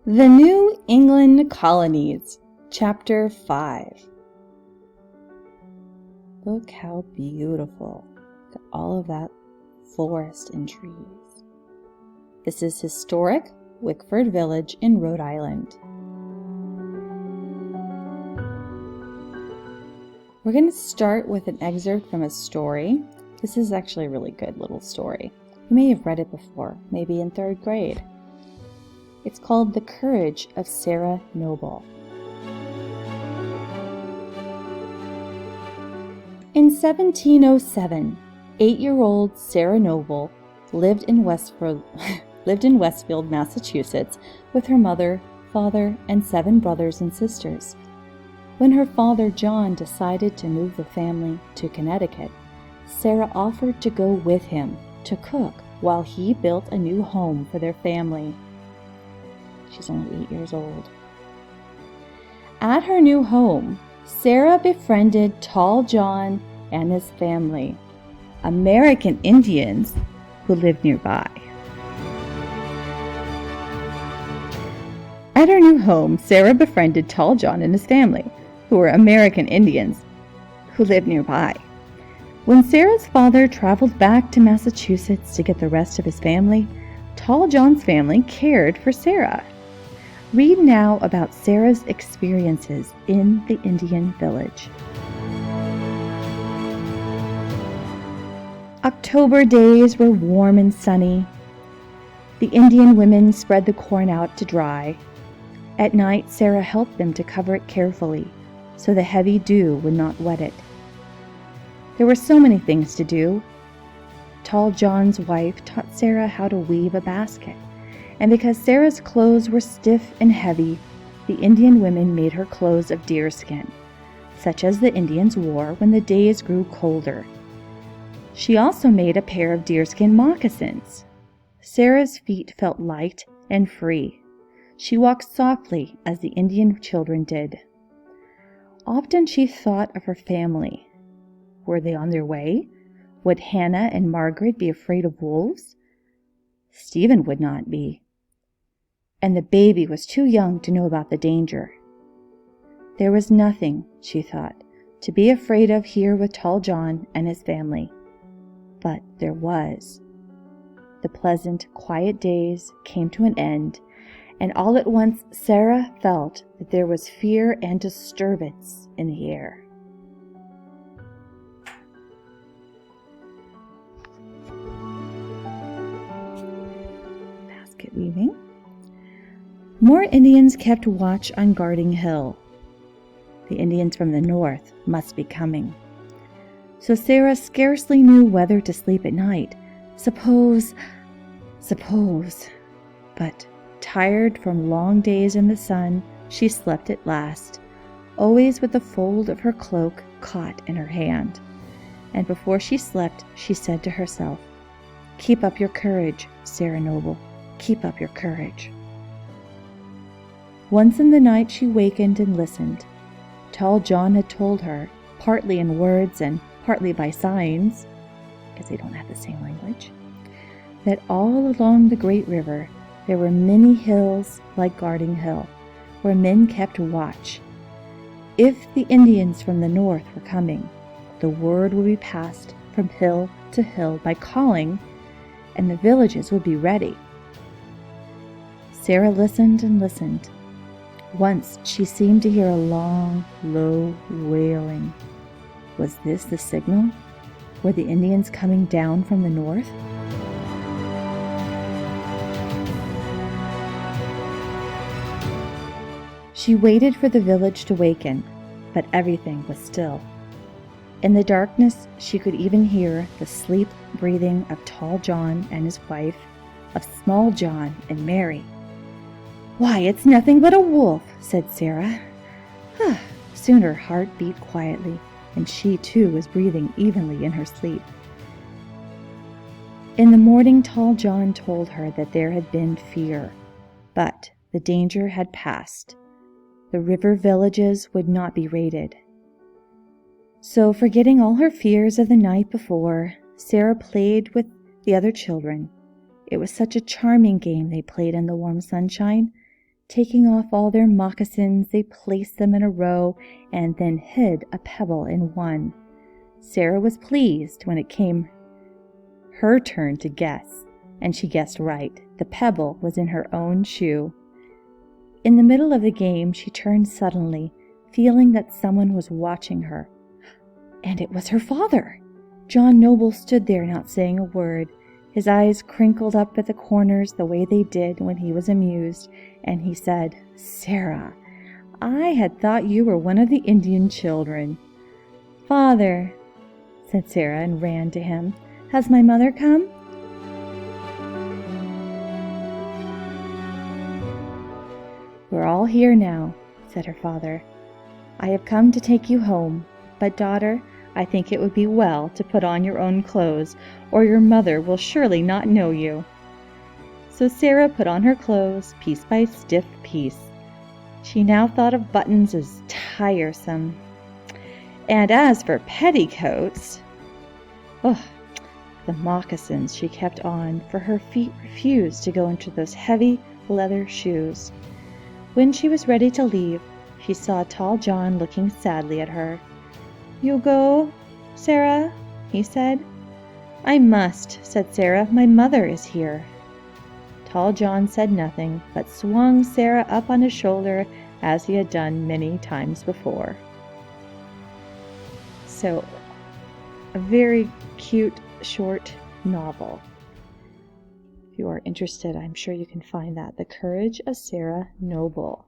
The New England Colonies, Chapter 5. Look how beautiful. Look at all of that forest and trees. This is historic Wickford Village in Rhode Island. We're going to start with an excerpt from a story. This is actually a really good little story. You may have read it before, maybe in 3rd grade. It's called The Courage of Sarah Noble. In 1707, 8-year-old Sarah Noble lived in Westfield, Massachusetts, with her mother, father, and 7 brothers and sisters. When her father, John, decided to move the family to Connecticut, Sarah offered to go with him to cook while he built a new home for their family. She's only 8 years old. At her new home, Sarah befriended Tall John and his family, American Indians who lived nearby. At her new home, Sarah befriended Tall John and his family, who were American Indians who lived nearby. When Sarah's father traveled back to Massachusetts to get the rest of his family, Tall John's family cared for Sarah. Read now about Sarah's experiences in the Indian village. October days were warm and sunny. The Indian women spread the corn out to dry. At night, Sarah helped them to cover it carefully so the heavy dew would not wet it. There were so many things to do. Tall John's wife taught Sarah how to weave a basket, and because Sarah's clothes were stiff and heavy, the Indian women made her clothes of deerskin, such as the Indians wore when the days grew colder. She also made a pair of deerskin moccasins. Sarah's feet felt light and free. She walked softly as the Indian children did. Often she thought of her family. Were they on their way? Would Hannah and Margaret be afraid of wolves? Stephen would not be. And the baby was too young to know about the danger. There was nothing, she thought, to be afraid of here with Tall John and his family. But there was. The pleasant, quiet days came to an end, and all at once Sarah felt that there was fear and disturbance in the air. Basket weaving. More Indians kept watch on Guarding Hill. The Indians from the north must be coming. So Sarah scarcely knew whether to sleep at night. Suppose, but tired from long days in the sun, she slept at last, always with the fold of her cloak caught in her hand. And before she slept, she said to herself, "Keep up your courage, Sarah Noble, keep up your courage." Once in the night she wakened and listened. Tall John had told her, partly in words and partly by signs, because they don't have the same language, that all along the great river there were many hills like Guarding Hill, where men kept watch. If the Indians from the north were coming, the word would be passed from hill to hill by calling, and the villages would be ready. Sarah listened and listened. Once she seemed to hear a long, low wailing. Was this the signal? Were the Indians coming down from the north? She waited for the village to waken, but everything was still. In the darkness, she could even hear the sleep breathing of Tall John and his wife, of Small John and Mary. "Why, it's nothing but a wolf," said Sarah. Soon her heart beat quietly, and she too was breathing evenly in her sleep. In the morning, Tall John told her that there had been fear, but the danger had passed. The river villages would not be raided. So, forgetting all her fears of the night before, Sarah played with the other children. It was such a charming game they played in the warm sunshine, Taking off all their moccasins, they placed them in a row and then hid a pebble in one. Sarah was pleased when it came her turn to guess, and she guessed right. The pebble was in her own shoe. In the middle of the game, she turned suddenly, feeling that someone was watching her. And it was her father. John Noble stood there, not saying a word. His eyes crinkled up at the corners the way they did when he was amused, and he said, "Sarah, I had thought you were one of the Indian children." "Father," said Sarah, and ran to him, "has my mother come?" "We're all here now," said her father. "I have come to take you home, but, daughter, I think it would be well to put on your own clothes, or your mother will surely not know you." So Sarah put on her clothes piece by stiff piece. She now thought of buttons as tiresome. And as for petticoats, the moccasins she kept on, for her feet refused to go into those heavy leather shoes. When she was ready to leave, she saw Tall John looking sadly at her. "You go, Sarah?" he said. "I must," said Sarah. "My mother is here." Tall John said nothing, but swung Sarah up on his shoulder as he had done many times before. So, a very cute, short novel. If you are interested, I'm sure you can find that. The Courage of Sarah Noble.